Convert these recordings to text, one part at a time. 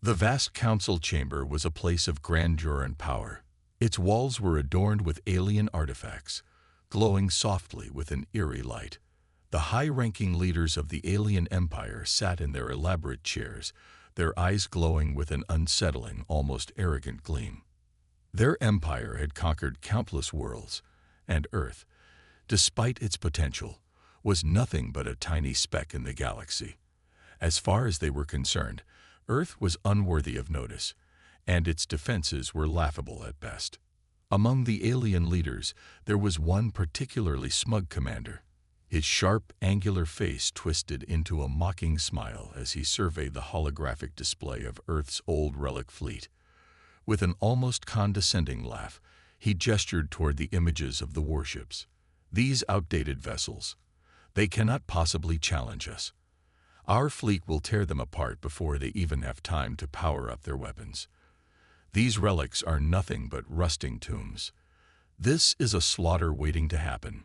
The vast council chamber was a place of grandeur and power. Its walls were adorned with alien artifacts, glowing softly with an eerie light. The high-ranking leaders of the alien empire sat in their elaborate chairs, their eyes glowing with an unsettling, almost arrogant gleam. Their empire had conquered countless worlds, and Earth, despite its potential, was nothing but a tiny speck in the galaxy. As far as they were concerned, Earth was unworthy of notice, and its defenses were laughable at best. Among the alien leaders, there was one particularly smug commander. His sharp, angular face twisted into a mocking smile as he surveyed the holographic display of Earth's old relic fleet. With an almost condescending laugh, he gestured toward the images of the warships. These outdated vessels. They cannot possibly challenge us. Our fleet will tear them apart before they even have time to power up their weapons. These relics are nothing but rusting tombs. This is a slaughter waiting to happen.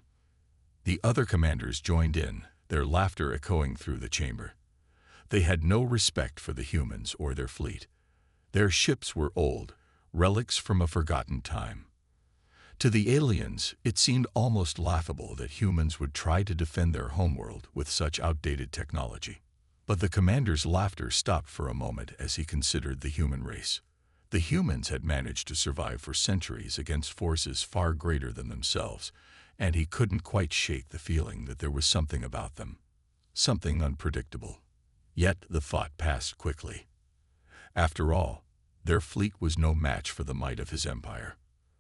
The other commanders joined in, their laughter echoing through the chamber. They had no respect for the humans or their fleet. Their ships were old, relics from a forgotten time. To the aliens, it seemed almost laughable that humans would try to defend their homeworld with such outdated technology. But the commander's laughter stopped for a moment as he considered the human race. The humans had managed to survive for centuries against forces far greater than themselves, and he couldn't quite shake the feeling that there was something about them, something unpredictable. Yet the thought passed quickly. After all, their fleet was no match for the might of his empire.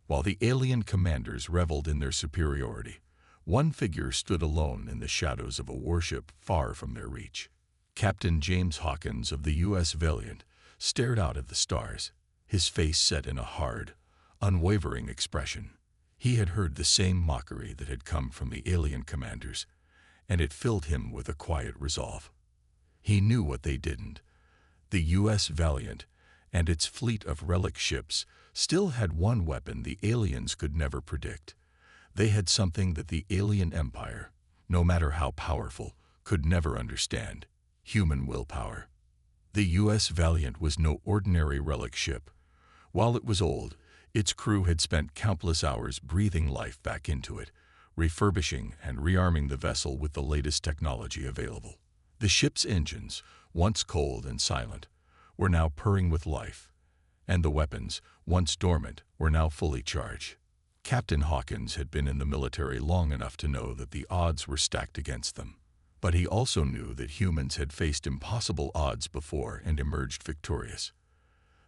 While the alien commanders reveled in their superiority, one figure stood alone in the shadows of a warship far from their reach. Captain James Hawkins of the U.S. Valiant stared out at the stars, his face set in a hard, unwavering expression. He had heard the same mockery that had come from the alien commanders, and it filled him with a quiet resolve. He knew what they didn't. The U.S. Valiant and its fleet of relic ships still had one weapon the aliens could never predict. They had something that the alien empire, no matter how powerful, could never understand: human willpower. The U.S. Valiant was no ordinary relic ship. While it was old, its crew had spent countless hours breathing life back into it, refurbishing and rearming the vessel with the latest technology available. The ship's engines, once cold and silent, were now purring with life, and the weapons, once dormant, were now fully charged. Captain Hawkins had been in the military long enough to know that the odds were stacked against them. But he also knew that humans had faced impossible odds before and emerged victorious.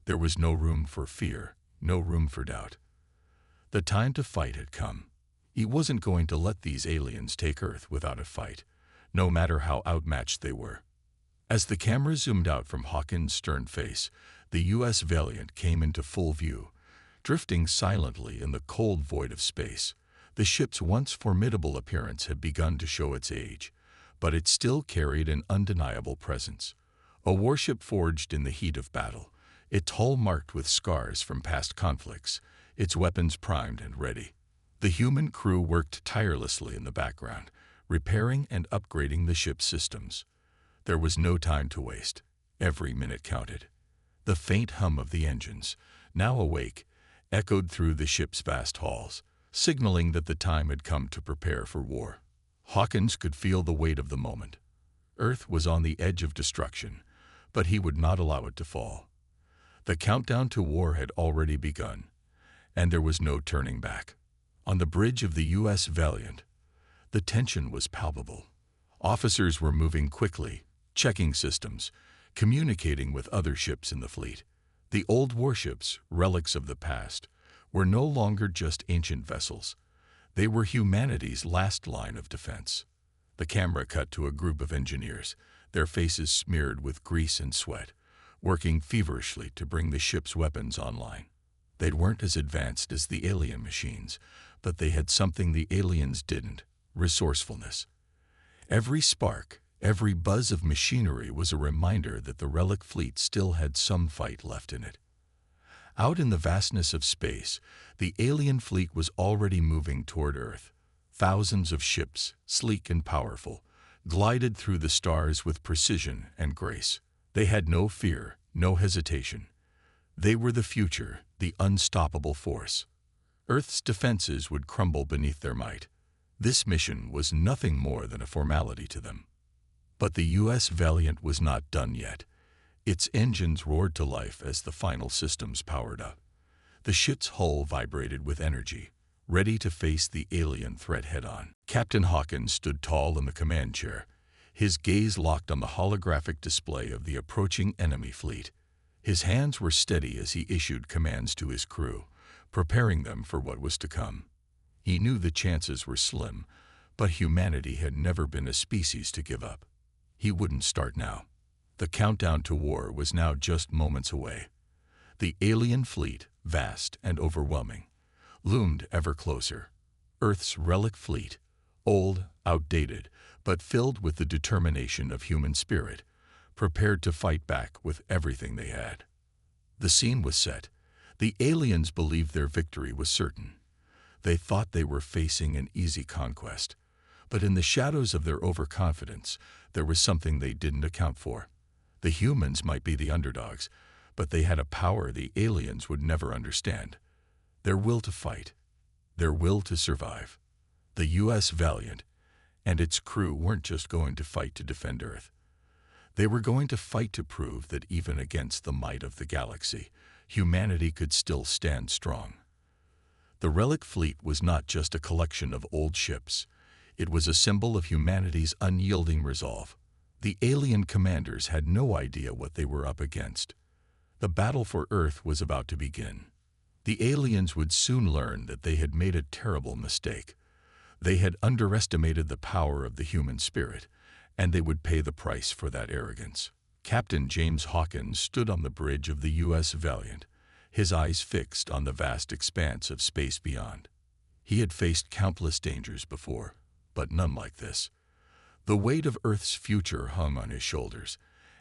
There was no room for fear, no room for doubt. The time to fight had come. He wasn't going to let these aliens take Earth without a fight, no matter how outmatched they were. As the camera zoomed out from Hawkins' stern face, the U.S. Valiant came into full view, drifting silently in the cold void of space. The ship's once formidable appearance had begun to show its age, but it still carried an undeniable presence. A warship forged in the heat of battle, its hull marked with scars from past conflicts, its weapons primed and ready. The human crew worked tirelessly in the background, repairing and upgrading the ship's systems. There was no time to waste. Every minute counted. The faint hum of the engines, now awake, echoed through the ship's vast halls, signaling that the time had come to prepare for war. Hawkins could feel the weight of the moment. Earth was on the edge of destruction, but he would not allow it to fall. The countdown to war had already begun, and there was no turning back. On the bridge of the U.S. Valiant, the tension was palpable. Officers were moving quickly, checking systems, communicating with other ships in the fleet. The old warships, relics of the past, were no longer just ancient vessels. They were humanity's last line of defense. The camera cut to a group of engineers, their faces smeared with grease and sweat, working feverishly to bring the ship's weapons online. They weren't as advanced as the alien machines, but they had something the aliens didn't: resourcefulness. Every spark, every buzz of machinery was a reminder that the relic fleet still had some fight left in it. Out in the vastness of space, the alien fleet was already moving toward Earth. Thousands of ships, sleek and powerful, glided through the stars with precision and grace. They had no fear, no hesitation. They were the future, the unstoppable force. Earth's defenses would crumble beneath their might. This mission was nothing more than a formality to them. But the U.S. Valiant was not done yet. Its engines roared to life as the final systems powered up. The ship's hull vibrated with energy, ready to face the alien threat head-on. Captain Hawkins stood tall in the command chair, his gaze locked on the holographic display of the approaching enemy fleet. His hands were steady as he issued commands to his crew, preparing them for what was to come. He knew the chances were slim, but humanity had never been a species to give up. He wouldn't start now. The countdown to war was now just moments away. The alien fleet, vast and overwhelming, loomed ever closer. Earth's relic fleet, old, outdated, but filled with the determination of human spirit, prepared to fight back with everything they had. The scene was set. The aliens believed their victory was certain. They thought they were facing an easy conquest, but in the shadows of their overconfidence, there was something they didn't account for. The humans might be the underdogs, but they had a power the aliens would never understand. Their will to fight, their will to survive. The U.S. Valiant and its crew weren't just going to fight to defend Earth. They were going to fight to prove that even against the might of the galaxy, humanity could still stand strong. The relic fleet was not just a collection of old ships. It was a symbol of humanity's unyielding resolve. The alien commanders had no idea what they were up against. The battle for Earth was about to begin. The aliens would soon learn that they had made a terrible mistake. They had underestimated the power of the human spirit, and they would pay the price for that arrogance. Captain James Hawkins stood on the bridge of the U.S. Valiant, his eyes fixed on the vast expanse of space beyond. He had faced countless dangers before, but none like this. The weight of Earth's future hung on his shoulders,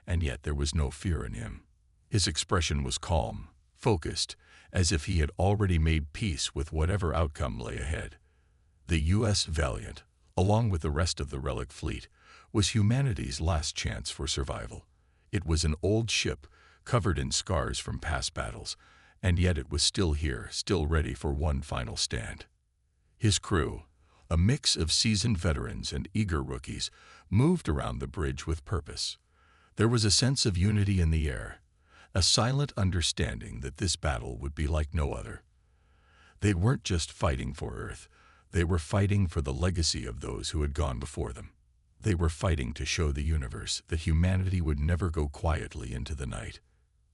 and yet there was no fear in him. His expression was calm, focused, as if he had already made peace with whatever outcome lay ahead. The U.S. Valiant, along with the rest of the relic fleet, was humanity's last chance for survival. It was an old ship, covered in scars from past battles, and yet it was still here, still ready for one final stand. His crew, a mix of seasoned veterans and eager rookies, moved around the bridge with purpose. There was a sense of unity in the air, a silent understanding that this battle would be like no other. They weren't just fighting for Earth. They were fighting for the legacy of those who had gone before them. They were fighting to show the universe that humanity would never go quietly into the night.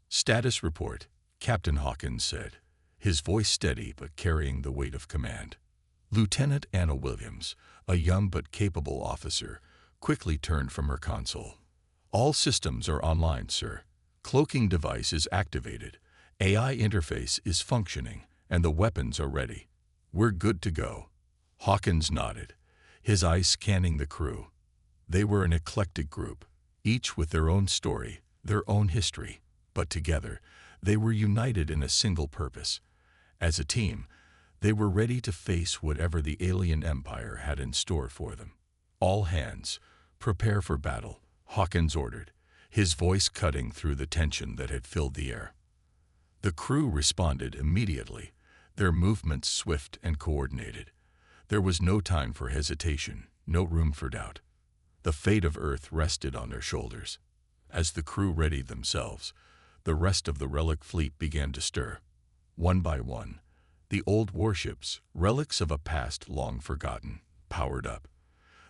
"Status report," Captain Hawkins said, his voice steady but carrying the weight of command. Lieutenant Anna Williams, a young but capable officer, quickly turned from her console. "All systems are online, sir. Cloaking device is activated, AI interface is functioning, and the weapons are ready. We're good to go." Hawkins nodded, his eyes scanning the crew. They were an eclectic group, each with their own story, their own history, but together, they were united in a single purpose. As a team, they were ready to face whatever the alien empire had in store for them. "All hands, prepare for battle," Hawkins ordered, his voice cutting through the tension that had filled the air. The crew responded immediately, their movements swift and coordinated. There was no time for hesitation, no room for doubt. The fate of Earth rested on their shoulders. As the crew readied themselves, the rest of the relic fleet began to stir. One by one, the old warships, relics of a past long forgotten, powered up.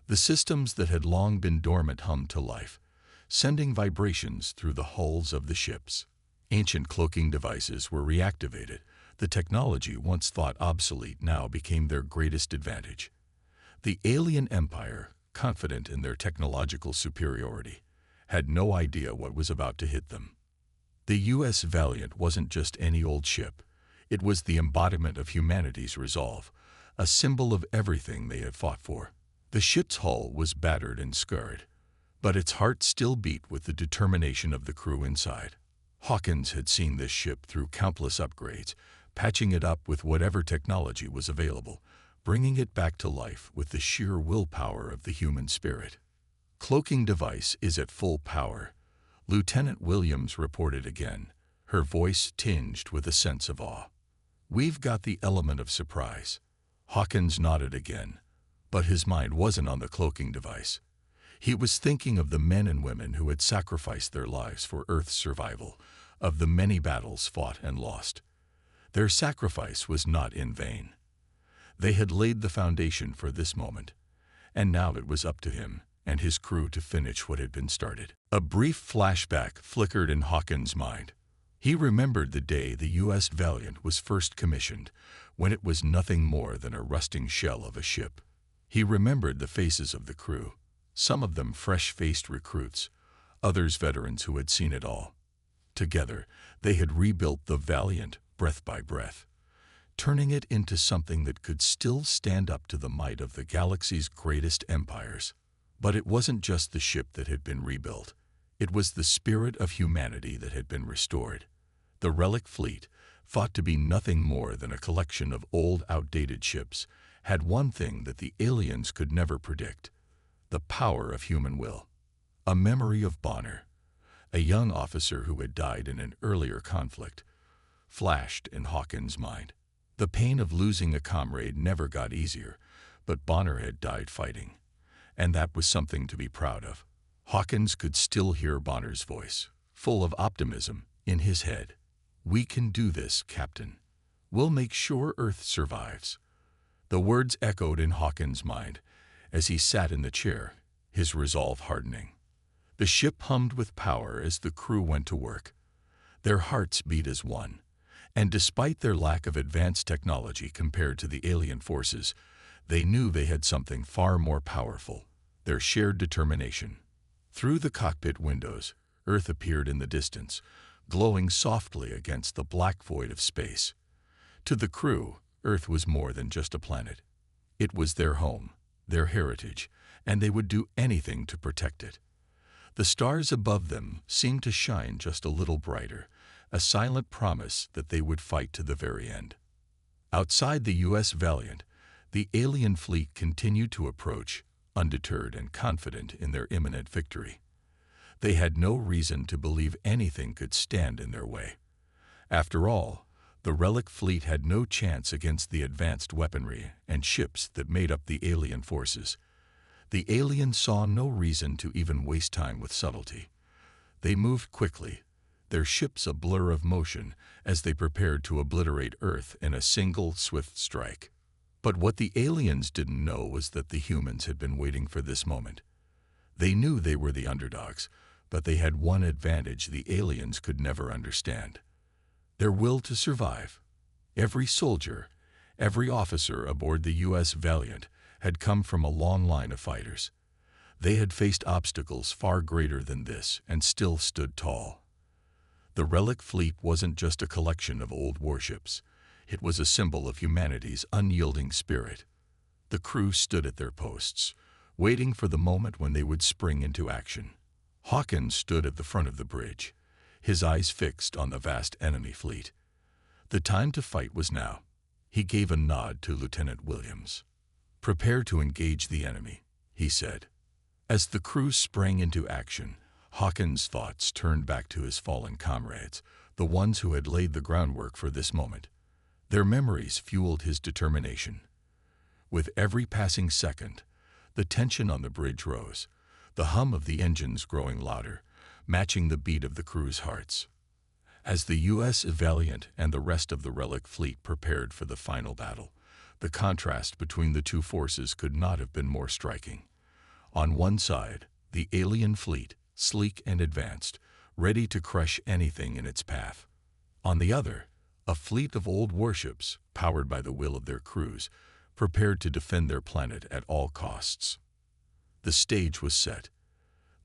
The systems that had long been dormant hummed to life, sending vibrations through the hulls of the ships. Ancient cloaking devices were reactivated. The technology once thought obsolete now became their greatest advantage. The alien empire, confident in their technological superiority, had no idea what was about to hit them. The U.S. Valiant wasn't just any old ship. It was the embodiment of humanity's resolve, a symbol of everything they had fought for. The ship's hull was battered and scarred, but its heart still beat with the determination of the crew inside. Hawkins had seen this ship through countless upgrades, patching it up with whatever technology was available, bringing it back to life with the sheer willpower of the human spirit. Cloaking device is at full power. Lieutenant Williams reported again, her voice tinged with a sense of awe. "We've got the element of surprise." Hawkins nodded again, but his mind wasn't on the cloaking device. He was thinking of the men and women who had sacrificed their lives for Earth's survival, of the many battles fought and lost. Their sacrifice was not in vain. They had laid the foundation for this moment, and now it was up to him and his crew to finish what had been started. A brief flashback flickered in Hawkins' mind. He remembered the day the U.S. Valiant was first commissioned, when it was nothing more than a rusting shell of a ship. He remembered the faces of the crew, some of them fresh-faced recruits, others veterans who had seen it all. Together, they had rebuilt the Valiant breath by breath, turning it into something that could still stand up to the might of the galaxy's greatest empires. But it wasn't just the ship that had been rebuilt. It was the spirit of humanity that had been restored. The relic fleet, thought to be nothing more than a collection of old, outdated ships, had one thing that the aliens could never predict: the power of human will. A memory of Bonner, a young officer who had died in an earlier conflict, flashed in Hawkins' mind. The pain of losing a comrade never got easier, but Bonner had died fighting, and that was something to be proud of. Hawkins could still hear Bonner's voice, full of optimism, in his head. "We can do this, Captain. We'll make sure Earth survives." The words echoed in Hawkins' mind as he sat in the chair, his resolve hardening. The ship hummed with power as the crew went to work. Their hearts beat as one, and despite their lack of advanced technology compared to the alien forces, they knew they had something far more powerful: their shared determination. Through the cockpit windows, Earth appeared in the distance, glowing softly against the black void of space. To the crew, Earth was more than just a planet. It was their home, their heritage, and they would do anything to protect it. The stars above them seemed to shine just a little brighter, a silent promise that they would fight to the very end. Outside the U.S. Valiant, the alien fleet continued to approach, undeterred and confident in their imminent victory. They had no reason to believe anything could stand in their way. After all, the relic fleet had no chance against the advanced weaponry and ships that made up the alien forces. The aliens saw no reason to even waste time with subtlety. They moved quickly, their ships a blur of motion as they prepared to obliterate Earth in a single swift strike. But what the aliens didn't know was that the humans had been waiting for this moment. They knew they were the underdogs, but they had one advantage the aliens could never understand: their will to survive. Every soldier, every officer aboard the U.S. Valiant had come from a long line of fighters. They had faced obstacles far greater than this and still stood tall. The relic fleet wasn't just a collection of old warships. It was a symbol of humanity's unyielding spirit. The crew stood at their posts, waiting for the moment when they would spring into action. Hawkins stood at the front of the bridge, his eyes fixed on the vast enemy fleet. The time to fight was now. He gave a nod to Lieutenant Williams. "Prepare to engage the enemy," he said. As the crew sprang into action, Hawkins' thoughts turned back to his fallen comrades, the ones who had laid the groundwork for this moment. Their memories fueled his determination. With every passing second, the tension on the bridge rose, the hum of the engines growing louder, matching the beat of the crew's hearts. As the U.S. Valiant and the rest of the relic fleet prepared for the final battle, the contrast between the two forces could not have been more striking. On one side, the alien fleet, sleek and advanced, ready to crush anything in its path. On the other, a fleet of old warships, powered by the will of their crews, prepared to defend their planet at all costs. The stage was set.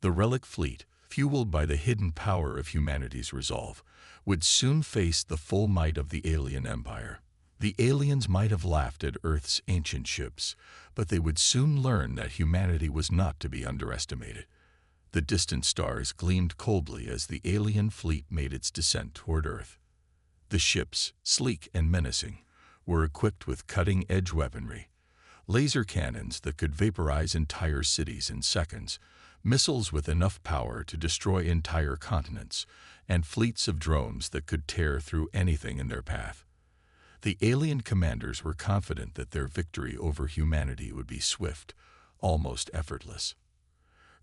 The relic fleet, fueled by the hidden power of humanity's resolve, would soon face the full might of the alien empire. The aliens might have laughed at Earth's ancient ships, but they would soon learn that humanity was not to be underestimated. The distant stars gleamed coldly as the alien fleet made its descent toward Earth. The ships, sleek and menacing, were equipped with cutting-edge weaponry, laser cannons that could vaporize entire cities in seconds, missiles with enough power to destroy entire continents, and fleets of drones that could tear through anything in their path. The alien commanders were confident that their victory over humanity would be swift, almost effortless.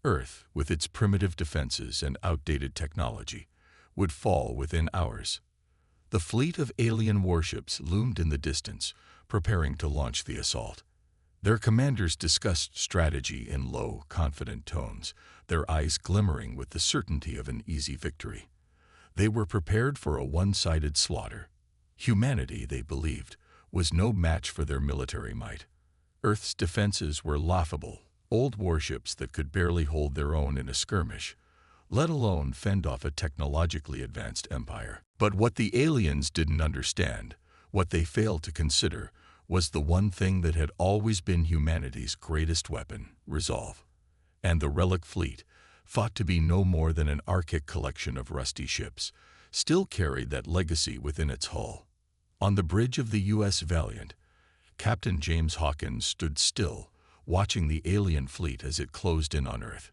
Earth, with its primitive defenses and outdated technology, would fall within hours. The fleet of alien warships loomed in the distance, preparing to launch the assault. Their commanders discussed strategy in low, confident tones, their eyes glimmering with the certainty of an easy victory. They were prepared for a one-sided slaughter. Humanity, they believed, was no match for their military might. Earth's defenses were laughable, old warships that could barely hold their own in a skirmish, let alone fend off a technologically advanced empire. But what the aliens didn't understand, what they failed to consider, was the one thing that had always been humanity's greatest weapon: resolve. And the relic fleet, thought to be no more than an archaic collection of rusty ships, still carried that legacy within its hull. On the bridge of the U.S. Valiant, Captain James Hawkins stood still, watching the alien fleet as it closed in on Earth.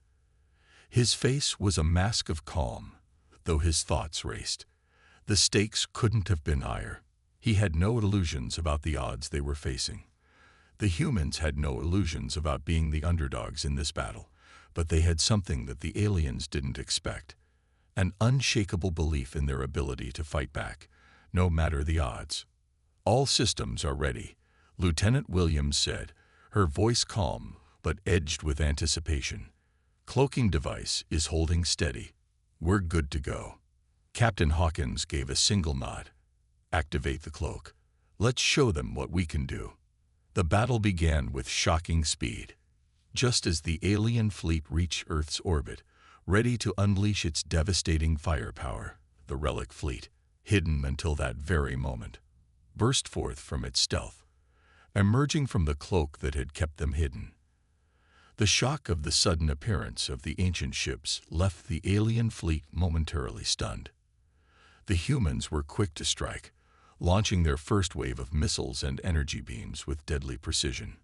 His face was a mask of calm, though his thoughts raced. The stakes couldn't have been higher. He had no illusions about the odds they were facing. The humans had no illusions about being the underdogs in this battle, but they had something that the aliens didn't expect: an unshakable belief in their ability to fight back, no matter the odds. "All systems are ready," Lieutenant Williams said, her voice calm but edged with anticipation. "Cloaking device is holding steady. We're good to go." Captain Hawkins gave a single nod. "Activate the cloak. Let's show them what we can do." The battle began with shocking speed. Just as the alien fleet reached Earth's orbit, ready to unleash its devastating firepower, the relic fleet, hidden until that very moment, burst forth from its stealth, emerging from the cloak that had kept them hidden. The shock of the sudden appearance of the ancient ships left the alien fleet momentarily stunned. The humans were quick to strike, launching their first wave of missiles and energy beams with deadly precision.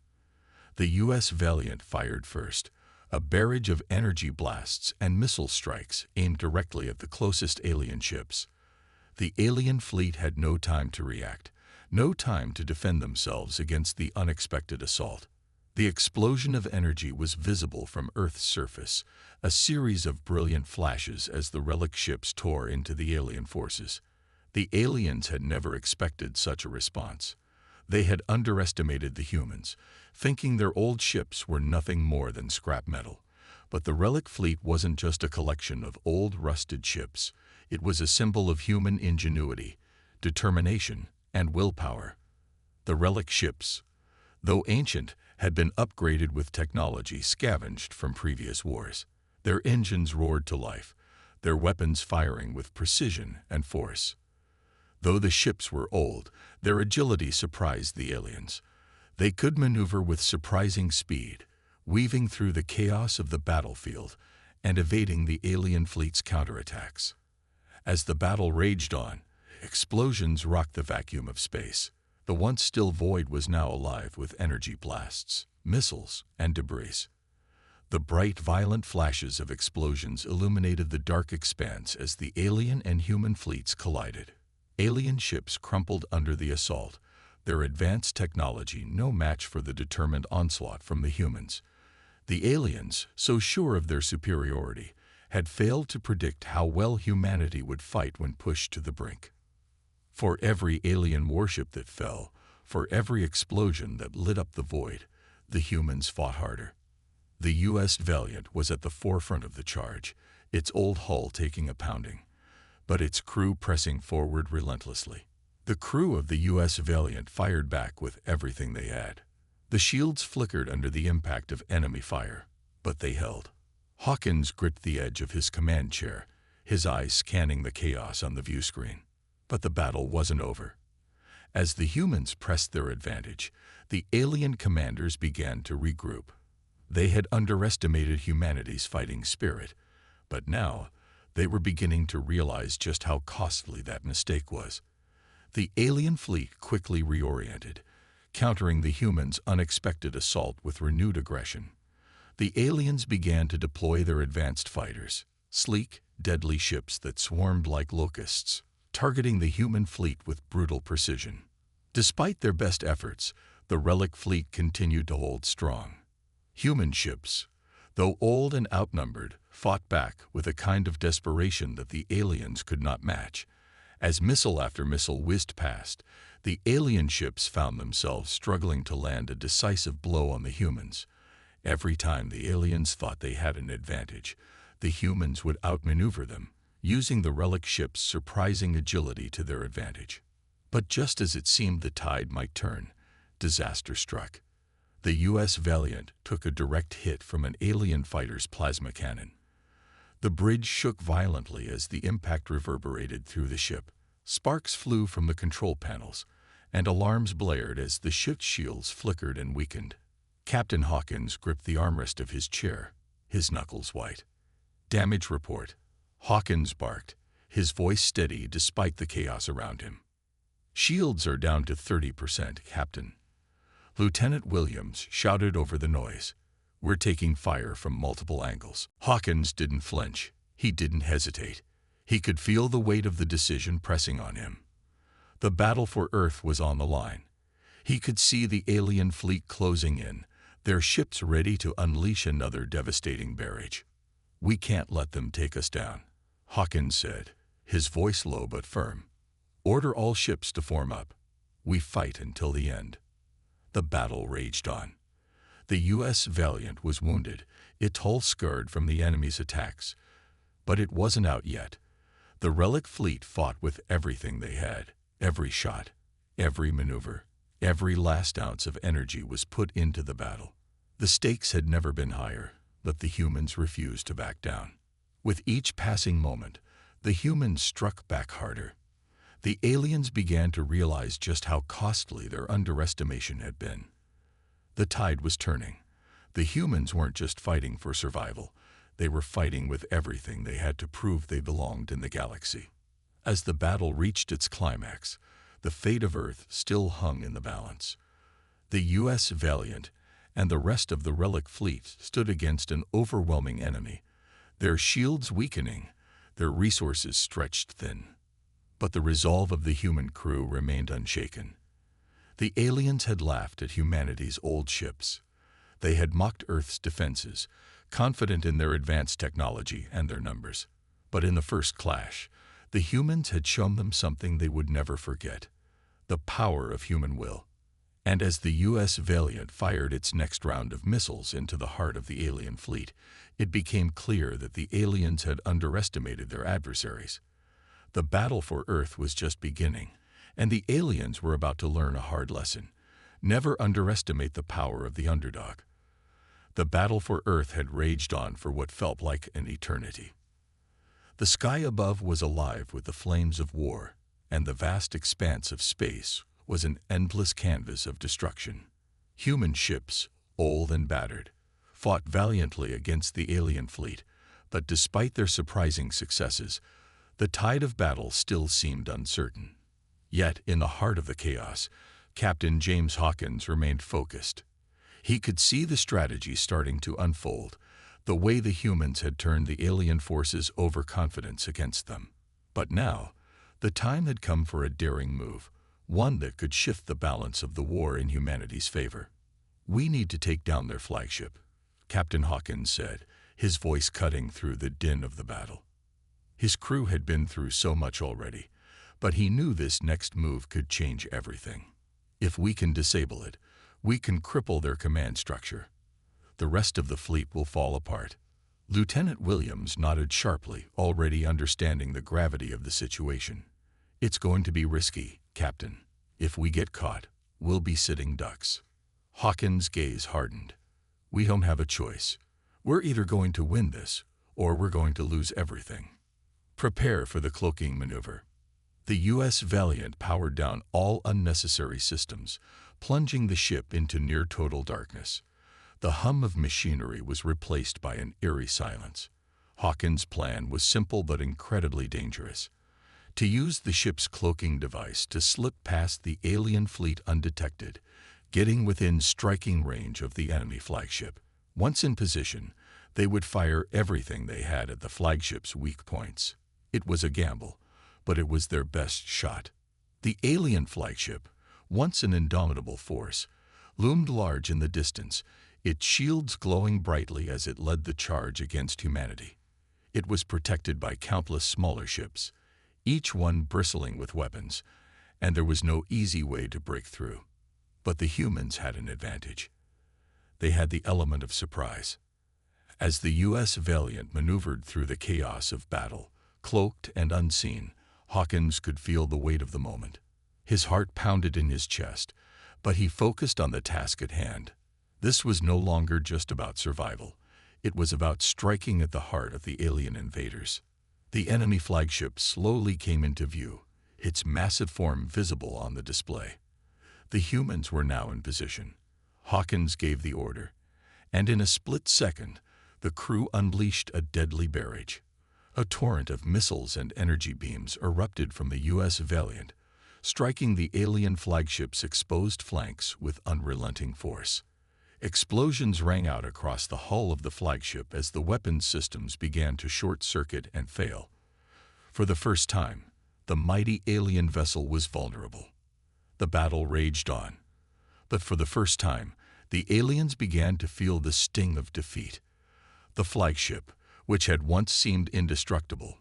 The U.S. Valiant fired first, a barrage of energy blasts and missile strikes aimed directly at the closest alien ships. The alien fleet had no time to react, no time to defend themselves against the unexpected assault. The explosion of energy was visible from Earth's surface, a series of brilliant flashes as the relic ships tore into the alien forces. The aliens had never expected such a response. They had underestimated the humans, thinking their old ships were nothing more than scrap metal. But the relic fleet wasn't just a collection of old, rusted ships. It was a symbol of human ingenuity, determination, and willpower. The relic ships, though ancient, had been upgraded with technology scavenged from previous wars. Their engines roared to life, their weapons firing with precision and force. Though the ships were old, their agility surprised the aliens. They could maneuver with surprising speed, weaving through the chaos of the battlefield and evading the alien fleet's counterattacks. As the battle raged on, explosions rocked the vacuum of space. The once still void was now alive with energy blasts, missiles, and debris. The bright, violent flashes of explosions illuminated the dark expanse as the alien and human fleets collided. Alien ships crumpled under the assault, their advanced technology no match for the determined onslaught from the humans. The aliens, so sure of their superiority, had failed to predict how well humanity would fight when pushed to the brink. For every alien warship that fell, for every explosion that lit up the void, the humans fought harder. The U.S. Valiant was at the forefront of the charge, its old hull taking a pounding, but its crew pressing forward relentlessly. The crew of the U.S. Valiant fired back with everything they had. The shields flickered under the impact of enemy fire, but they held. Hawkins gripped the edge of his command chair, his eyes scanning the chaos on the view screen. But the battle wasn't over. As the humans pressed their advantage, the alien commanders began to regroup. They had underestimated humanity's fighting spirit, but now they were beginning to realize just how costly that mistake was. The alien fleet quickly reoriented, countering the humans' unexpected assault with renewed aggression. The aliens began to deploy their advanced fighters, sleek, deadly ships that swarmed like locusts, targeting the human fleet with brutal precision. Despite their best efforts, the relic fleet continued to hold strong. Human ships, though old and outnumbered, fought back with a kind of desperation that the aliens could not match. As missile after missile whizzed past, the alien ships found themselves struggling to land a decisive blow on the humans. Every time the aliens thought they had an advantage, the humans would outmaneuver them, using the relic ship's surprising agility to their advantage. But just as it seemed the tide might turn, disaster struck. The U.S. Valiant took a direct hit from an alien fighter's plasma cannon. The bridge shook violently as the impact reverberated through the ship. Sparks flew from the control panels, and alarms blared as the ship's shields flickered and weakened. Captain Hawkins gripped the armrest of his chair, his knuckles white. "Damage report," Hawkins barked, his voice steady despite the chaos around him. "Shields are down to 30%, Captain." Lieutenant Williams shouted over the noise. "We're taking fire from multiple angles." Hawkins didn't flinch. He didn't hesitate. He could feel the weight of the decision pressing on him. The battle for Earth was on the line. He could see the alien fleet closing in, their ships ready to unleash another devastating barrage. "We can't let them take us down," Hawkins said, his voice low but firm. "Order all ships to form up. We fight until the end." The battle raged on. The U.S. Valiant was wounded, its hull scarred from the enemy's attacks. But it wasn't out yet. The relic fleet fought with everything they had. Every shot, every maneuver, every last ounce of energy was put into the battle. The stakes had never been higher, but the humans refused to back down. With each passing moment, the humans struck back harder. The aliens began to realize just how costly their underestimation had been. The tide was turning. The humans weren't just fighting for survival. They were fighting with everything they had to prove they belonged in the galaxy. As the battle reached its climax, the fate of Earth still hung in the balance. The U.S. Valiant and the rest of the relic fleet stood against an overwhelming enemy, their shields weakening, their resources stretched thin. But the resolve of the human crew remained unshaken. The aliens had laughed at humanity's old ships. They had mocked Earth's defenses, confident in their advanced technology and their numbers. But in the first clash, the humans had shown them something they would never forget: the power of human will. And as the U.S. Valiant fired its next round of missiles into the heart of the alien fleet, it became clear that the aliens had underestimated their adversaries. The battle for Earth was just beginning, and the aliens were about to learn a hard lesson: never underestimate the power of the underdog. The battle for Earth had raged on for what felt like an eternity. The sky above was alive with the flames of war, and the vast expanse of space was an endless canvas of destruction. Human ships, old and battered, fought valiantly against the alien fleet, but despite their surprising successes, the tide of battle still seemed uncertain. Yet, in the heart of the chaos, Captain James Hawkins remained focused. He could see the strategy starting to unfold, the way the humans had turned the alien forces' overconfidence against them. But now, the time had come for a daring move, one that could shift the balance of the war in humanity's favor. "We need to take down their flagship," Captain Hawkins said, his voice cutting through the din of the battle. His crew had been through so much already, but he knew this next move could change everything. "If we can disable it, we can cripple their command structure. The rest of the fleet will fall apart." Lieutenant Williams nodded sharply, already understanding the gravity of the situation. "It's going to be risky, Captain. If we get caught, we'll be sitting ducks." Hawkins' gaze hardened. "We don't have a choice. We're either going to win this, or we're going to lose everything. Prepare for the cloaking maneuver." The U.S. Valiant powered down all unnecessary systems, plunging the ship into near-total darkness. The hum of machinery was replaced by an eerie silence. Hawkins' plan was simple but incredibly dangerous: to use the ship's cloaking device to slip past the alien fleet undetected, getting within striking range of the enemy flagship. Once in position, they would fire everything they had at the flagship's weak points. It was a gamble, but it was their best shot. The alien flagship, once an indomitable force, loomed large in the distance, its shields glowing brightly as it led the charge against humanity. It was protected by countless smaller ships, each one bristling with weapons, and there was no easy way to break through. But the humans had an advantage. They had the element of surprise. As the U.S. Valiant maneuvered through the chaos of battle, cloaked and unseen, Hawkins could feel the weight of the moment. His heart pounded in his chest, but he focused on the task at hand. This was no longer just about survival. It was about striking at the heart of the alien invaders. The enemy flagship slowly came into view, its massive form visible on the display. The humans were now in position. Hawkins gave the order, and in a split second, the crew unleashed a deadly barrage. A torrent of missiles and energy beams erupted from the U.S. Valiant, striking the alien flagship's exposed flanks with unrelenting force. Explosions rang out across the hull of the flagship as the weapons systems began to short-circuit and fail. For the first time, the mighty alien vessel was vulnerable. The battle raged on. But for the first time, the aliens began to feel the sting of defeat. The flagship, which had once seemed indestructible,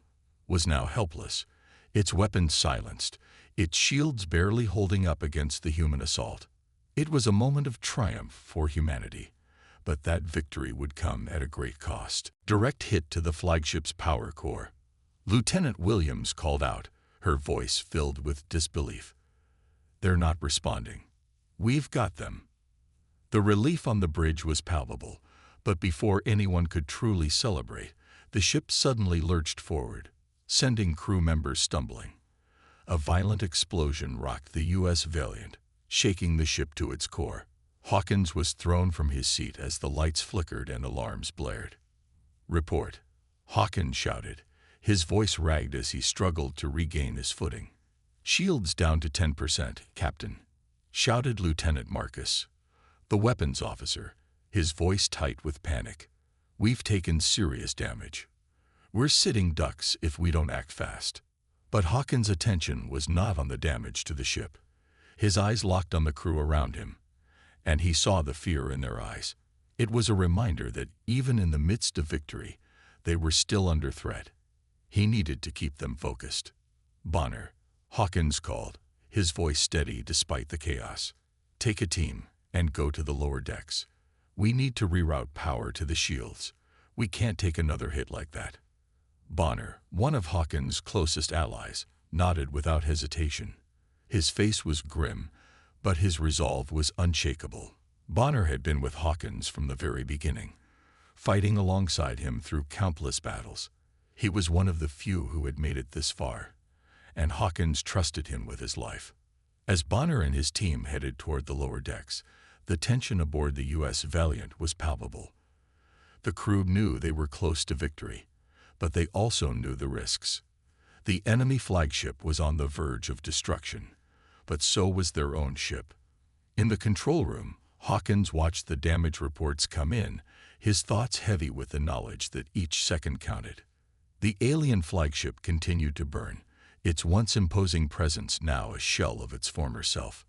was now helpless, its weapons silenced, its shields barely holding up against the human assault. It was a moment of triumph for humanity, but that victory would come at a great cost. Direct hit to the flagship's power core. Lieutenant Williams called out, her voice filled with disbelief. "They're not responding. We've got them." The relief on the bridge was palpable, but before anyone could truly celebrate, the ship suddenly lurched forward, sending crew members stumbling. A violent explosion rocked the U.S. Valiant, shaking the ship to its core. Hawkins was thrown from his seat as the lights flickered and alarms blared. "Report," Hawkins shouted, his voice ragged as he struggled to regain his footing. "Shields down to 10%, Captain," shouted Lieutenant Marcus, the weapons officer, his voice tight with panic. "We've taken serious damage. We're sitting ducks if we don't act fast." But Hawkins' attention was not on the damage to the ship. His eyes locked on the crew around him, and he saw the fear in their eyes. It was a reminder that even in the midst of victory, they were still under threat. He needed to keep them focused. "Bonner," Hawkins called, his voice steady despite the chaos. "Take a team and go to the lower decks. We need to reroute power to the shields. We can't take another hit like that." Bonner, one of Hawkins' closest allies, nodded without hesitation. His face was grim, but his resolve was unshakable. Bonner had been with Hawkins from the very beginning, fighting alongside him through countless battles. He was one of the few who had made it this far, and Hawkins trusted him with his life. As Bonner and his team headed toward the lower decks, the tension aboard the U.S. Valiant was palpable. The crew knew they were close to victory, but they also knew the risks. The enemy flagship was on the verge of destruction, but so was their own ship. In the control room, Hawkins watched the damage reports come in, his thoughts heavy with the knowledge that each second counted. The alien flagship continued to burn, its once imposing presence now a shell of its former self.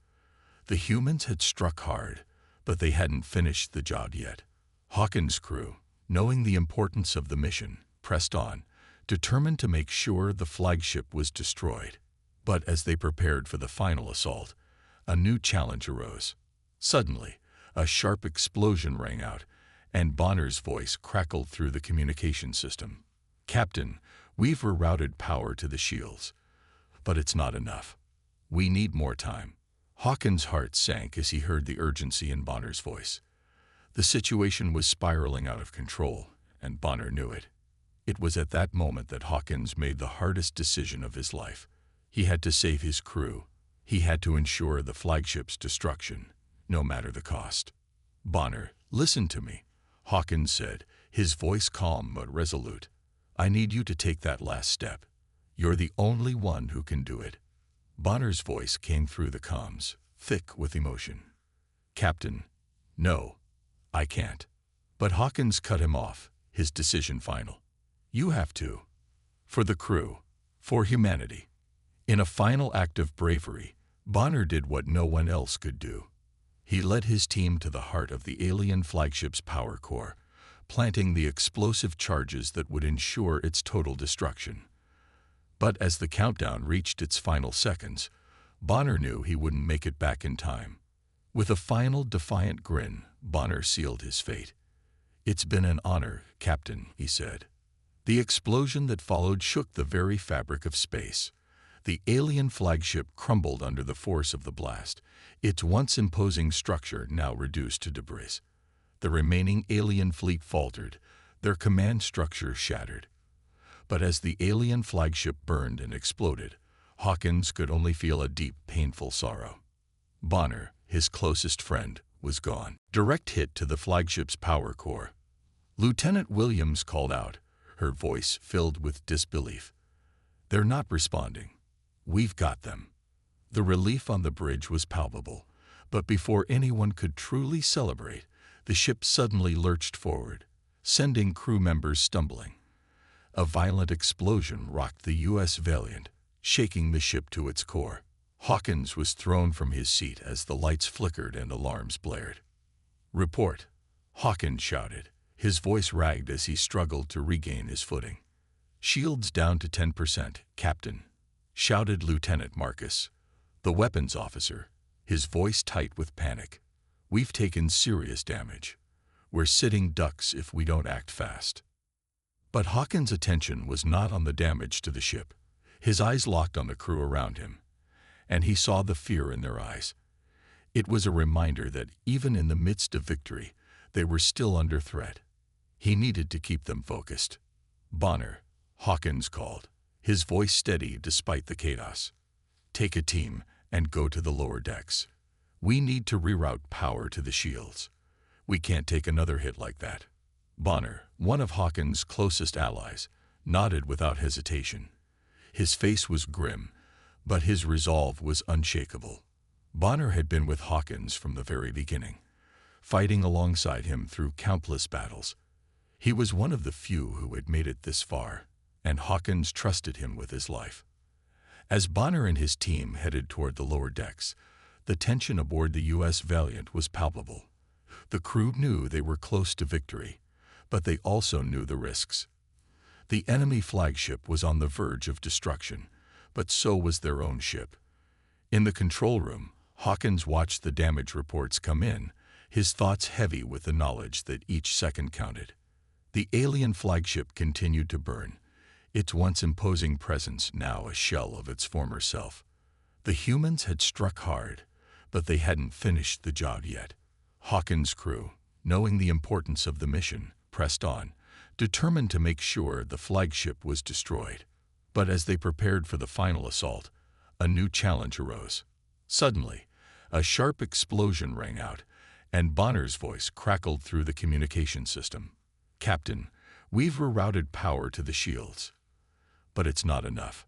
The humans had struck hard, but they hadn't finished the job yet. Hawkins' crew, knowing the importance of the mission, pressed on, determined to make sure the flagship was destroyed. But as they prepared for the final assault, a new challenge arose. Suddenly, a sharp explosion rang out, and Bonner's voice crackled through the communication system. "Captain, we've rerouted power to the shields, but it's not enough. We need more time." Hawkins' heart sank as he heard the urgency in Bonner's voice. The situation was spiraling out of control, and Bonner knew it. It was at that moment that Hawkins made the hardest decision of his life. He had to save his crew. He had to ensure the flagship's destruction, no matter the cost. "Bonner, listen to me," Hawkins said, his voice calm but resolute. "I need you to take that last step. You're the only one who can do it." Bonner's voice came through the comms, thick with emotion. "Captain, no, I can't." But Hawkins cut him off, his decision final. You have to. For the crew. For humanity. In a final act of bravery, Bonner did what no one else could do. He led his team to the heart of the alien flagship's power core, planting the explosive charges that would ensure its total destruction. But as the countdown reached its final seconds, Bonner knew he wouldn't make it back in time. With a final defiant grin, Bonner sealed his fate. "It's been an honor, Captain," he said. The explosion that followed shook the very fabric of space. The alien flagship crumbled under the force of the blast, its once imposing structure now reduced to debris. The remaining alien fleet faltered, their command structure shattered. But as the alien flagship burned and exploded, Hawkins could only feel a deep, painful sorrow. Bonner, his closest friend, was gone. Direct hit to the flagship's power core. Lieutenant Williams called out, her voice filled with disbelief. "They're not responding. We've got them." The relief on the bridge was palpable, but before anyone could truly celebrate, the ship suddenly lurched forward, sending crew members stumbling. A violent explosion rocked the U.S. Valiant, shaking the ship to its core. Hawkins was thrown from his seat as the lights flickered and alarms blared. "Report," Hawkins shouted, his voice ragged as he struggled to regain his footing. "Shields down to 10%, Captain," shouted Lieutenant Marcus, the weapons officer, his voice tight with panic. "We've taken serious damage. We're sitting ducks if we don't act fast." But Hawkins' attention was not on the damage to the ship. His eyes locked on the crew around him, and he saw the fear in their eyes. It was a reminder that even in the midst of victory, they were still under threat. He needed to keep them focused. "Bonner," Hawkins called, his voice steady despite the chaos. "Take a team and go to the lower decks. We need to reroute power to the shields. We can't take another hit like that." Bonner, one of Hawkins' closest allies, nodded without hesitation. His face was grim, but his resolve was unshakable. Bonner had been with Hawkins from the very beginning, fighting alongside him through countless battles. He was one of the few who had made it this far, and Hawkins trusted him with his life. As Bonner and his team headed toward the lower decks, the tension aboard the U.S. Valiant was palpable. The crew knew they were close to victory, but they also knew the risks. The enemy flagship was on the verge of destruction, but so was their own ship. In the control room, Hawkins watched the damage reports come in, his thoughts heavy with the knowledge that each second counted. The alien flagship continued to burn, its once imposing presence now a shell of its former self. The humans had struck hard, but they hadn't finished the job yet. Hawkins' crew, knowing the importance of the mission, pressed on, determined to make sure the flagship was destroyed. But as they prepared for the final assault, a new challenge arose. Suddenly, a sharp explosion rang out, and Bonner's voice crackled through the communication system. "Captain, we've rerouted power to the shields. But it's not enough.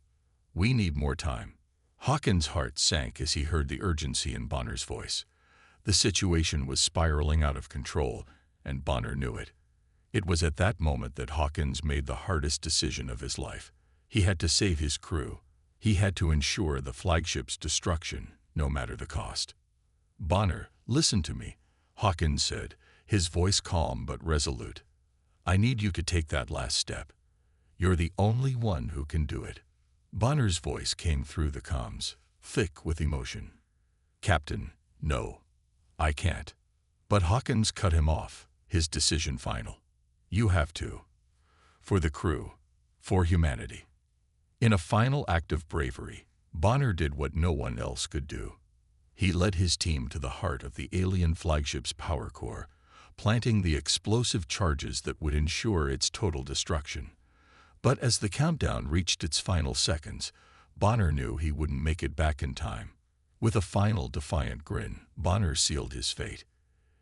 We need more time." Hawkins' heart sank as he heard the urgency in Bonner's voice. The situation was spiraling out of control, and Bonner knew it. It was at that moment that Hawkins made the hardest decision of his life. He had to save his crew. He had to ensure the flagship's destruction, no matter the cost. "Bonner, listen to me," Hawkins said, his voice calm but resolute. "I need you to take that last step. You're the only one who can do it." Bonner's voice came through the comms, thick with emotion. "Captain, no, I can't." But Hawkins cut him off, his decision final. "You have to. For the crew. For humanity." In a final act of bravery, Bonner did what no one else could do. He led his team to the heart of the alien flagship's power core, planting the explosive charges that would ensure its total destruction. But as the countdown reached its final seconds, Bonner knew he wouldn't make it back in time. With a final defiant grin, Bonner sealed his fate.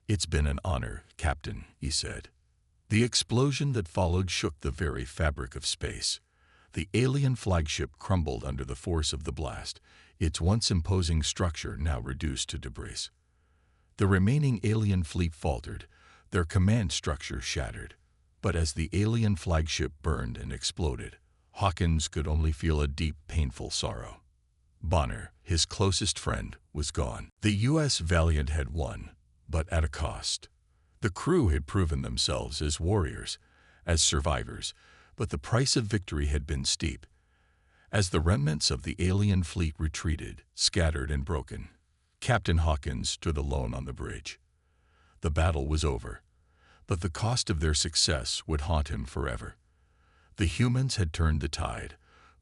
"It's been an honor, Captain," he said. The explosion that followed shook the very fabric of space. The alien flagship crumbled under the force of the blast, its once imposing structure now reduced to debris. The remaining alien fleet faltered, Their command structure shattered. But as the alien flagship burned and exploded, Hawkins could only feel a deep, painful sorrow. Bonner, his closest friend, was gone. The U.S. Valiant had won, but at a cost. The crew had proven themselves as warriors, as survivors, but the price of victory had been steep. As the remnants of the alien fleet retreated, scattered and broken, Captain Hawkins stood alone on the bridge. The battle was over, but the cost of their success would haunt him forever. The humans had turned the tide,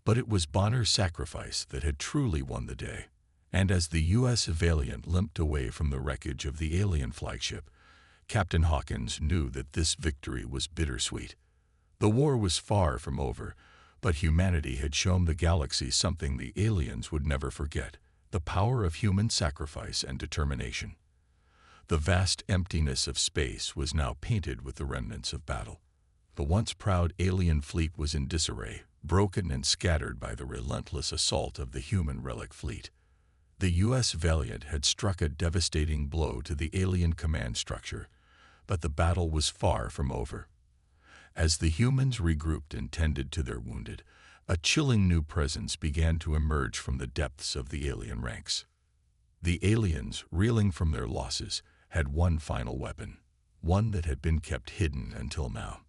but it was Bonner's sacrifice that had truly won the day. And as the U.S. Valiant limped away from the wreckage of the alien flagship, Captain Hawkins knew that this victory was bittersweet. The war was far from over, but humanity had shown the galaxy something the aliens would never forget: the power of human sacrifice and determination. The vast emptiness of space was now painted with the remnants of battle. The once proud alien fleet was in disarray, broken and scattered by the relentless assault of the human relic fleet. The U.S. Valiant had struck a devastating blow to the alien command structure, but the battle was far from over. As the humans regrouped and tended to their wounded, a chilling new presence began to emerge from the depths of the alien ranks. The aliens, reeling from their losses, had one final weapon, one that had been kept hidden until now.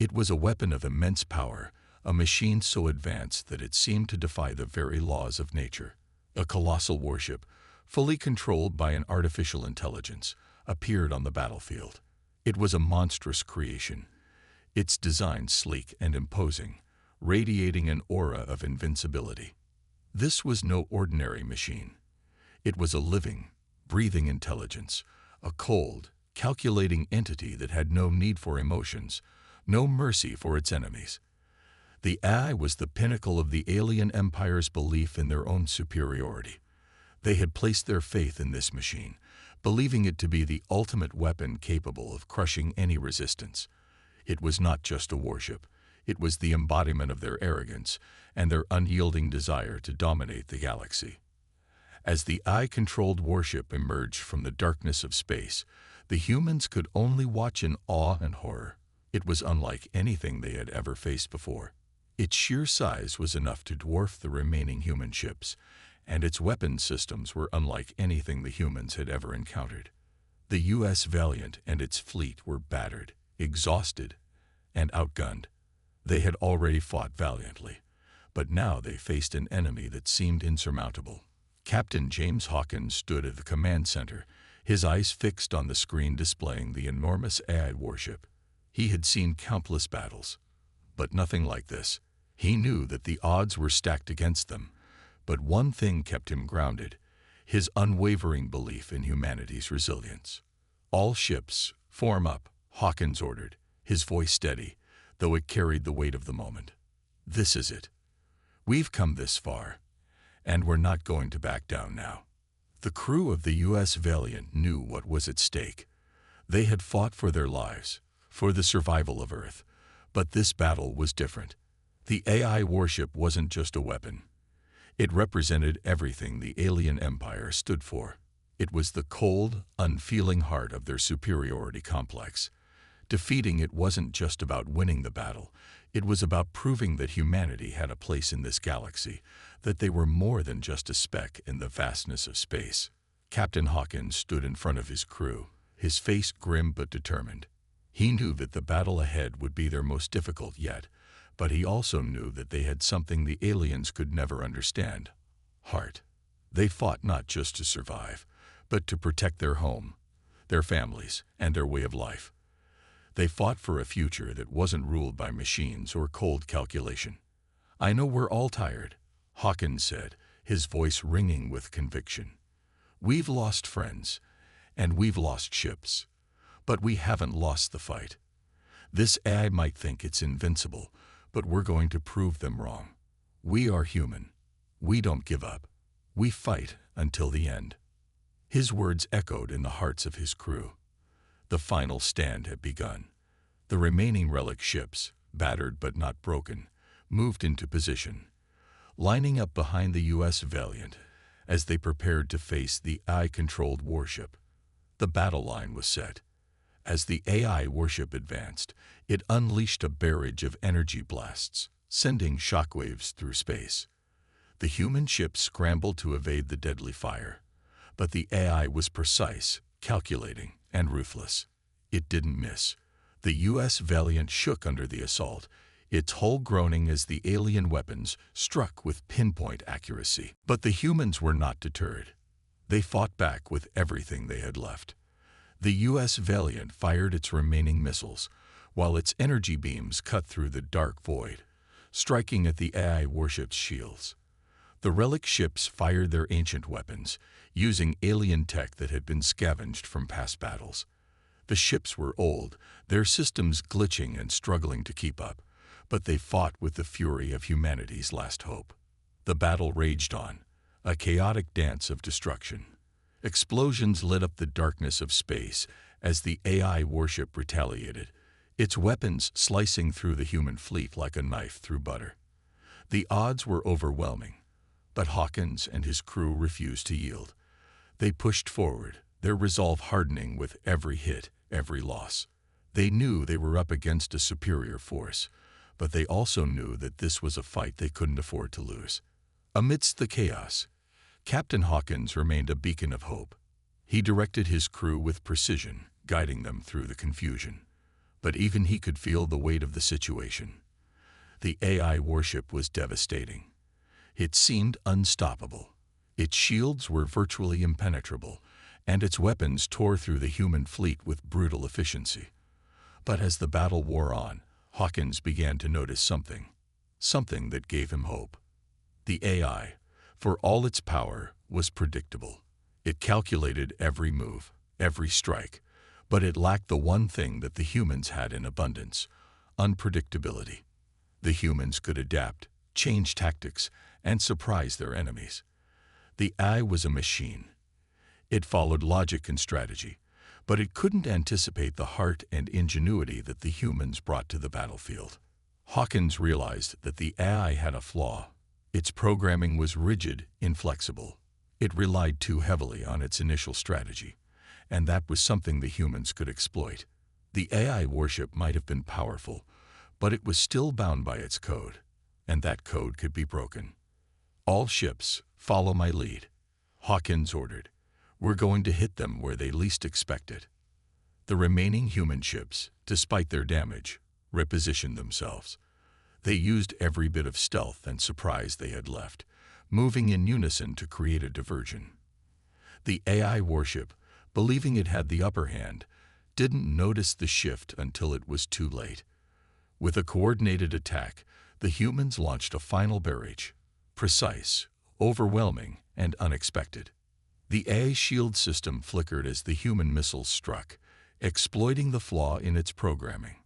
It was a weapon of immense power, a machine so advanced that it seemed to defy the very laws of nature. A colossal warship, fully controlled by an artificial intelligence, appeared on the battlefield. It was a monstrous creation, its design sleek and imposing, radiating an aura of invincibility. This was no ordinary machine. It was a living, breathing intelligence, a cold, calculating entity that had no need for emotions, no mercy for its enemies. The AI was the pinnacle of the alien empire's belief in their own superiority. They had placed their faith in this machine, believing it to be the ultimate weapon capable of crushing any resistance. It was not just a warship. It was the embodiment of their arrogance and their unyielding desire to dominate the galaxy. As the AI-controlled warship emerged from the darkness of space, the humans could only watch in awe and horror. It was unlike anything they had ever faced before. Its sheer size was enough to dwarf the remaining human ships, and its weapon systems were unlike anything the humans had ever encountered. The U.S. Valiant and its fleet were battered, exhausted, and outgunned. They had already fought valiantly, but now they faced an enemy that seemed insurmountable. Captain James Hawkins stood at the command center, his eyes fixed on the screen displaying the enormous AI warship. He had seen countless battles, but nothing like this. He knew that the odds were stacked against them, but one thing kept him grounded: his unwavering belief in humanity's resilience. "All ships, form up," Hawkins ordered, his voice steady, though it carried the weight of the moment. "This is it. We've come this far, and we're not going to back down now." The crew of the U.S. Valiant knew what was at stake. They had fought for their lives, for the survival of Earth, but this battle was different. The AI warship wasn't just a weapon. It represented everything the alien empire stood for. It was the cold, unfeeling heart of their superiority complex. Defeating it wasn't just about winning the battle. It was about proving that humanity had a place in this galaxy, that they were more than just a speck in the vastness of space. Captain Hawkins stood in front of his crew, his face grim but determined. He knew that the battle ahead would be their most difficult yet, but he also knew that they had something the aliens could never understand: heart. They fought not just to survive, but to protect their home, their families, and their way of life. They fought for a future that wasn't ruled by machines or cold calculation. "I know we're all tired," Hawkins said, his voice ringing with conviction. "We've lost friends, and we've lost ships, but we haven't lost the fight. This AI might think it's invincible, but we're going to prove them wrong. We are human. We don't give up. We fight until the end." His words echoed in the hearts of his crew. The final stand had begun. The remaining relic ships, battered but not broken, moved into position, lining up behind the U.S. Valiant as they prepared to face the AI-controlled warship. The battle line was set. As the AI warship advanced, it unleashed a barrage of energy blasts, sending shockwaves through space. The human ship scrambled to evade the deadly fire, but the AI was precise, calculating, and ruthless. It didn't miss. The U.S. Valiant shook under the assault, its hull groaning as the alien weapons struck with pinpoint accuracy. But the humans were not deterred. They fought back with everything they had left. The U.S. Valiant fired its remaining missiles, while its energy beams cut through the dark void, striking at the AI warship's shields. The relic ships fired their ancient weapons, using alien tech that had been scavenged from past battles. The ships were old, their systems glitching and struggling to keep up, but they fought with the fury of humanity's last hope. The battle raged on, a chaotic dance of destruction. Explosions lit up the darkness of space as the AI warship retaliated, its weapons slicing through the human fleet like a knife through butter. The odds were overwhelming, but Hawkins and his crew refused to yield. They pushed forward, their resolve hardening with every hit, every loss. They knew they were up against a superior force, but they also knew that this was a fight they couldn't afford to lose. Amidst the chaos, Captain Hawkins remained a beacon of hope. He directed his crew with precision, guiding them through the confusion. But even he could feel the weight of the situation. The AI warship was devastating. It seemed unstoppable. Its shields were virtually impenetrable, and its weapons tore through the human fleet with brutal efficiency. But as the battle wore on, Hawkins began to notice something that gave him hope. The AI, for all its power, was predictable. It calculated every move, every strike, but it lacked the one thing that the humans had in abundance: unpredictability. The humans could adapt, change tactics, and surprise their enemies. The AI was a machine. It followed logic and strategy, but it couldn't anticipate the heart and ingenuity that the humans brought to the battlefield. Hawkins realized that the AI had a flaw. Its programming was rigid, inflexible. It relied too heavily on its initial strategy, and that was something the humans could exploit. The AI warship might have been powerful, but it was still bound by its code, and that code could be broken. "All ships, follow my lead," Hawkins ordered. "We're going to hit them where they least expect it." The remaining human ships, despite their damage, repositioned themselves. They used every bit of stealth and surprise they had left, moving in unison to create a diversion. The AI warship, believing it had the upper hand, didn't notice the shift until it was too late. With a coordinated attack, the humans launched a final barrage, precise, overwhelming, and unexpected. The AI shield system flickered as the human missiles struck, exploiting the flaw in its programming.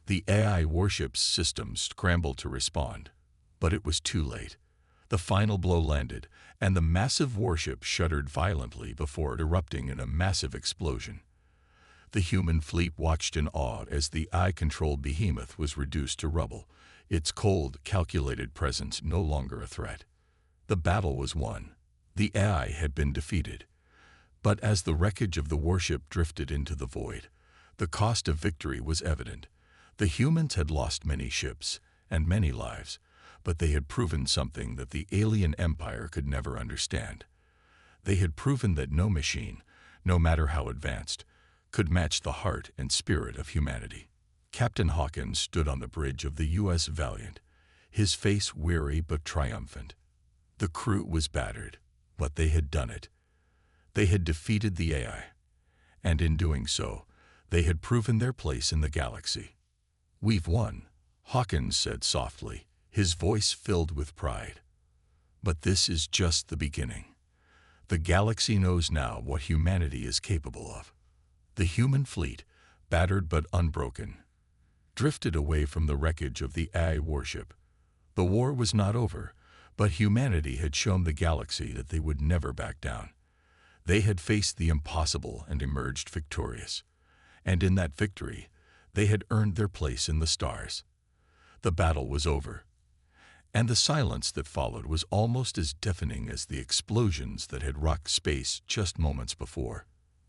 The AI warship's systems scrambled to respond, but it was too late. The final blow landed, and the massive warship shuddered violently before erupting in a massive explosion. The human fleet watched in awe as the AI-controlled behemoth was reduced to rubble, its cold, calculated presence no longer a threat. The battle was won. The AI had been defeated. But as the wreckage of the warship drifted into the void, the cost of victory was evident. The humans had lost many ships and many lives, but they had proven something that the alien empire could never understand. They had proven that no machine, no matter how advanced, could match the heart and spirit of humanity. Captain Hawkins stood on the bridge of the U.S. Valiant, his face weary but triumphant. The crew was battered, but they had done it. They had defeated the AI, and in doing so, they had proven their place in the galaxy. "We've won," Hawkins said softly, his voice filled with pride. "But this is just the beginning. The galaxy knows now what humanity is capable of." The human fleet, battered but unbroken, drifted away from the wreckage of the AI warship. The war was not over, but humanity had shown the galaxy that they would never back down. They had faced the impossible and emerged victorious. And in that victory, they had earned their place in the stars. The battle was over, and the silence that followed was almost as deafening as the explosions that had rocked space just moments before.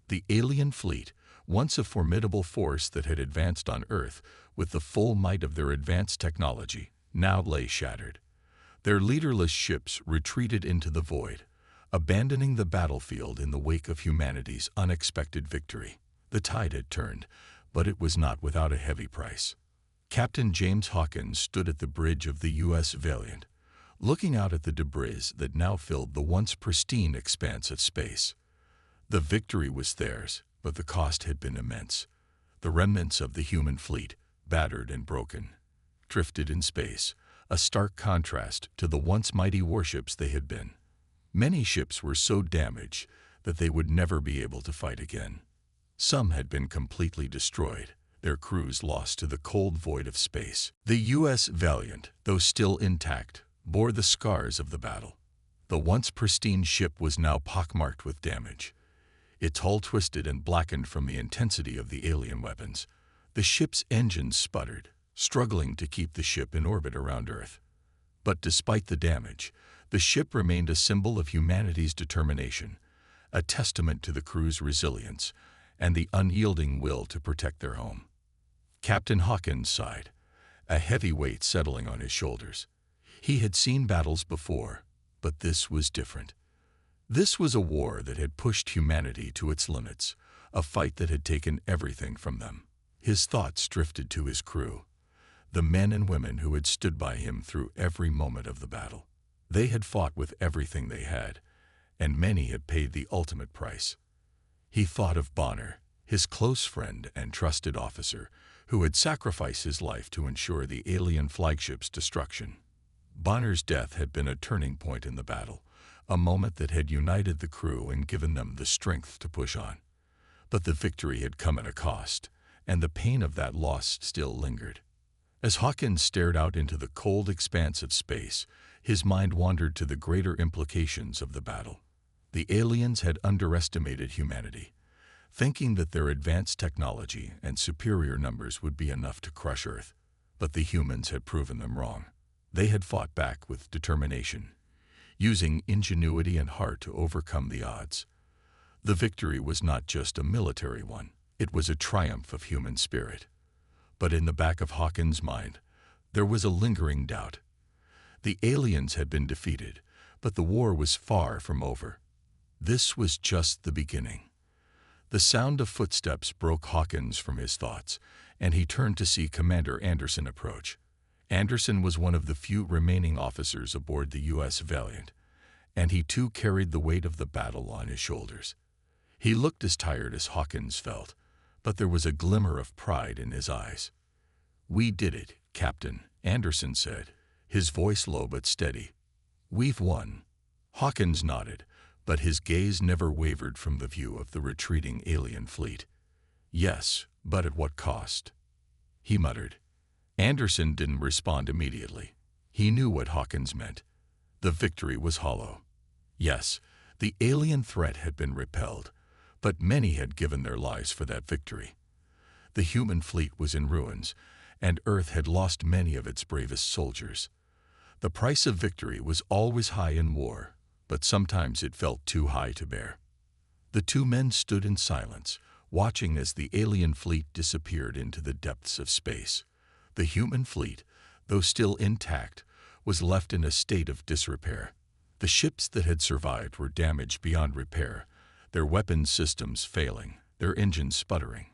The alien fleet, once a formidable force that had advanced on Earth with the full might of their advanced technology, now lay shattered. Their leaderless ships retreated into the void, abandoning the battlefield in the wake of humanity's unexpected victory. The tide had turned, but it was not without a heavy price. Captain James Hawkins stood at the bridge of the U.S. Valiant, looking out at the debris that now filled the once pristine expanse of space. The victory was theirs, but the cost had been immense. The remnants of the human fleet, battered and broken, drifted in space, a stark contrast to the once mighty warships they had been. Many ships were so damaged that they would never be able to fight again. Some had been completely destroyed, their crews lost to the cold void of space. The U.S. Valiant, though still intact, bore the scars of the battle. The once pristine ship was now pockmarked with damage, its hull twisted and blackened from the intensity of the alien weapons. The ship's engines sputtered, struggling to keep the ship in orbit around Earth. But despite the damage, the ship remained a symbol of humanity's determination, a testament to the crew's resilience and the unyielding will to protect their home. Captain Hawkins sighed, a heavy weight settling on his shoulders. He had seen battles before, but this was different. This was a war that had pushed humanity to its limits, a fight that had taken everything from them. His thoughts drifted to his crew, the men and women who had stood by him through every moment of the battle. They had fought with everything they had, and many had paid the ultimate price. He thought of Bonner, his close friend and trusted officer, who had sacrificed his life to ensure the alien flagship's destruction. Bonner's death had been a turning point in the battle, a moment that had united the crew and given them the strength to push on. But the victory had come at a cost, and the pain of that loss still lingered. As Hawkins stared out into the cold expanse of space, his mind wandered to the greater implications of the battle. The aliens had underestimated humanity, thinking that their advanced technology and superior numbers would be enough to crush Earth. But the humans had proven them wrong. They had fought back with determination, using ingenuity and heart to overcome the odds. The victory was not just a military one, it was a triumph of human spirit. But in the back of Hawkins' mind, there was a lingering doubt. The aliens had been defeated, but the war was far from over. This was just the beginning. The sound of footsteps broke Hawkins from his thoughts, and he turned to see Commander Anderson approach. Anderson was one of the few remaining officers aboard the U.S. Valiant, and he too carried the weight of the battle on his shoulders. He looked as tired as Hawkins felt, but there was a glimmer of pride in his eyes. "We did it, Captain," Anderson said, his voice low but steady. "We've won." Hawkins nodded, but his gaze never wavered from the view of the retreating alien fleet. "Yes, but at what cost?" he muttered. Anderson didn't respond immediately. He knew what Hawkins meant. The victory was hollow. Yes, the alien threat had been repelled, but many had given their lives for that victory. The human fleet was in ruins, and Earth had lost many of its bravest soldiers. The price of victory was always high in war, but sometimes it felt too high to bear. The two men stood in silence, watching as the alien fleet disappeared into the depths of space. The human fleet, though still intact, was left in a state of disrepair. The ships that had survived were damaged beyond repair, their weapons systems failing, their engines sputtering.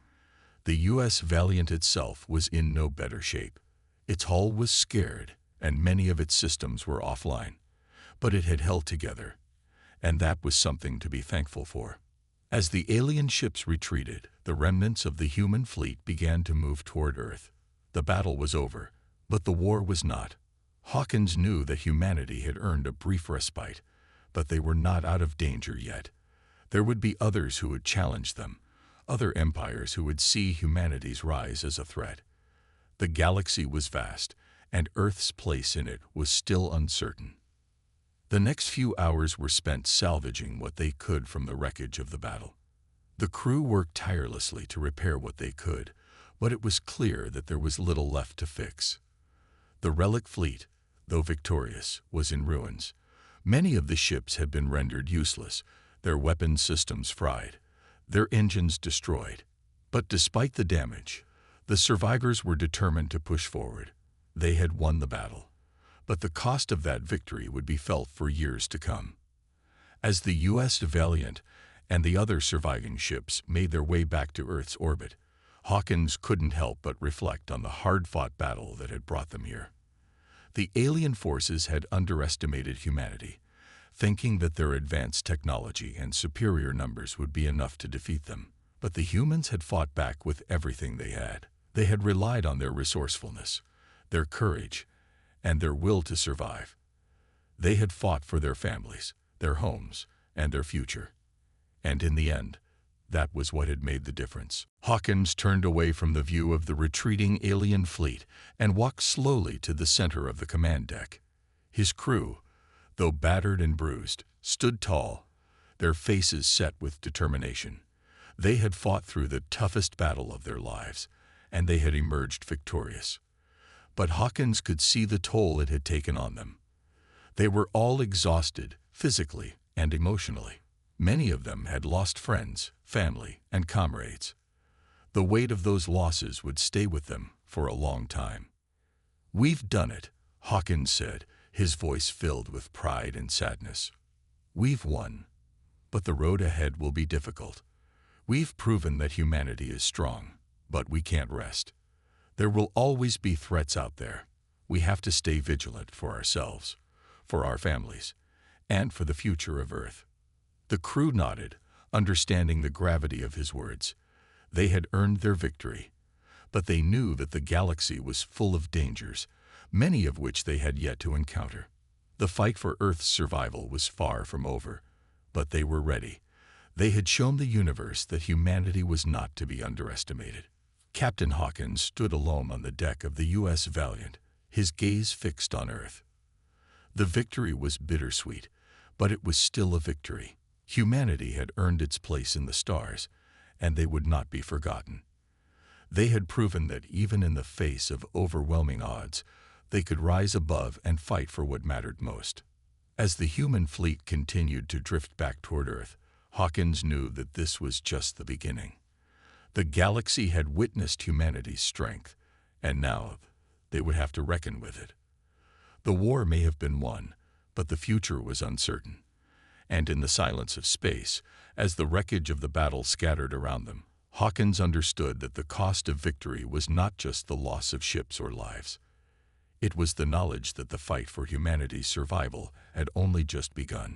The U.S. Valiant itself was in no better shape. Its hull was scarred, and many of its systems were offline. But it had held together, and that was something to be thankful for. As the alien ships retreated, the remnants of the human fleet began to move toward Earth. The battle was over, but the war was not. Hawkins knew that humanity had earned a brief respite, but they were not out of danger yet. There would be others who would challenge them, other empires who would see humanity's rise as a threat. The galaxy was vast, and Earth's place in it was still uncertain. The next few hours were spent salvaging what they could from the wreckage of the battle. The crew worked tirelessly to repair what they could, but it was clear that there was little left to fix. The relic fleet, though victorious, was in ruins. Many of the ships had been rendered useless, their weapons systems fried. their engines destroyed. But despite the damage, the survivors were determined to push forward. They had won the battle, but the cost of that victory would be felt for years to come. As the U.S. Valiant and the other surviving ships made their way back to Earth's orbit, Hawkins couldn't help but reflect on the hard-fought battle that had brought them here. The alien forces had underestimated humanity, thinking that their advanced technology and superior numbers would be enough to defeat them. But the humans had fought back with everything they had. They had relied on their resourcefulness, their courage, and their will to survive. They had fought for their families, their homes, and their future. And in the end, that was what had made the difference. Hawkins turned away from the view of the retreating alien fleet and walked slowly to the center of the command deck. His crew, though battered and bruised, stood tall, their faces set with determination. They had fought through the toughest battle of their lives, and they had emerged victorious. But Hawkins could see the toll it had taken on them. They were all exhausted, physically and emotionally. Many of them had lost friends, family, and comrades. The weight of those losses would stay with them for a long time. "We've done it," Hawkins said, his voice filled with pride and sadness. "We've won, but the road ahead will be difficult. We've proven that humanity is strong, but we can't rest. There will always be threats out there. We have to stay vigilant for ourselves, for our families, and for the future of Earth." The crew nodded, understanding the gravity of his words. They had earned their victory, but they knew that the galaxy was full of dangers, many of which they had yet to encounter. The fight for Earth's survival was far from over, but they were ready. They had shown the universe that humanity was not to be underestimated. Captain Hawkins stood alone on the deck of the U.S. Valiant, his gaze fixed on Earth. The victory was bittersweet, but it was still a victory. Humanity had earned its place in the stars, and they would not be forgotten. They had proven that even in the face of overwhelming odds, they could rise above and fight for what mattered most. As the human fleet continued to drift back toward Earth, Hawkins knew that this was just the beginning. The galaxy had witnessed humanity's strength, and now they would have to reckon with it. The war may have been won, but the future was uncertain. And in the silence of space, as the wreckage of the battle scattered around them, Hawkins understood that the cost of victory was not just the loss of ships or lives. It was the knowledge that the fight for humanity's survival had only just begun.